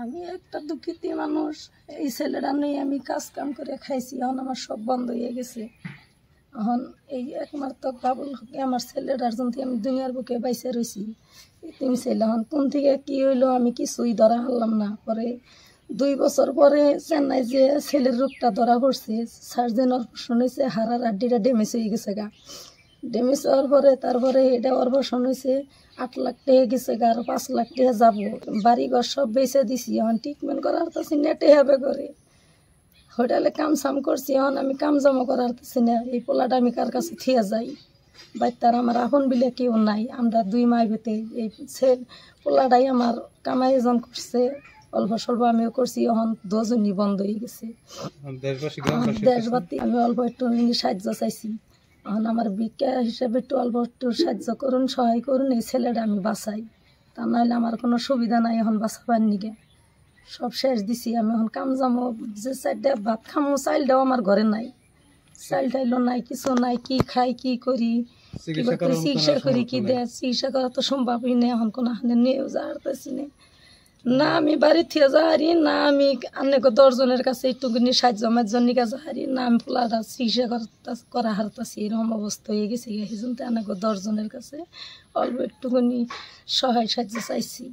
আমি একটা দুঃখিত মানুষ। এই ছেলেটা নিয়ে আমি কাজ কাম করে খাইছি, এখন আমার সব বন্ধ হয়ে গেছে। এখন এই একমাত্র বাবুল হকে আমার ছেলেটার জন্য আমি দুনিয়ার বুকে বাইসে রয়েছি। তুমি ছেলে এখন কোন থেকে কী হইলো আমি কিছুই ধরা হারলাম না। পরে 2 বছর পরে চেন্নাই যে ছেলের রোগটা ধরা পড়ছে, সার্জেন অপারেশন হয়েছে, হাড়ার হাড্ডিটা ড্যামেজ হয়ে গেছে গা। ড্যামেজ হওয়ার পরে তারপরে এটা অপারেশন হয়েছে, 8 লাখ টাকা গেছে গা, আরো 5 লাখ টাকা যাবো। বাড়িঘর সব বেঁচে দিছি, এখন ট্রিটমেন্ট করার তো নেটে হবে করে হোটেলে কাম সাম করছি। এখন আমি কাম জমা করার না, এই পোলাটা আমি কার কাছে থিয়া যাই। বাচ্চার আমার আপন বিলে কেউ নাই, আমরা 2 মাই বেতে এই পোলাটাই আমার কামাই জন করছে, অল্প স্বল্প আমিও করছি। এখন 2 জনই বন্ধ হয়ে গেছে। দেশবাসী আমি অল্প একটু সাহায্য চাইছি। এখন আমার ভিক্ষা হিসেবে একটু অল্প একটু সাহায্য করুন, সহায় করুন, এই ছেলেটা আমি বাঁচাই। তা নাহলে আমার কোনো সুবিধা নাই এখন বাঁচাবার নিগে। সব শেষ দিছি আমি, এখন কাম জামো যে 4টা ভাত খামো, চাইলটাও আমার ঘরে নাই, চাইল টাইলও নাই, কিছু নাই। কি খাই কি করি, চিকিৎসা করি কি দেয়, চিকিৎসা করা তো সম্ভবই নেই। এখন কোনো হানে নিয়েও যাওয়ারতেছি না, আমি বাড়ি থেকে যাহারি না, আমি অনেক 10 জনের কাছে একটুখানি সাহায্য মাঝজন নিকা যাহারি না, আমি পোলাটা চিকিৎসা করা হারতাছি। এরকম অবস্থা হয়ে গেছে, এই জন্য অনেক 10 জনের কাছে অল্প একটুখানি সহায় সাহায্য চাইছি।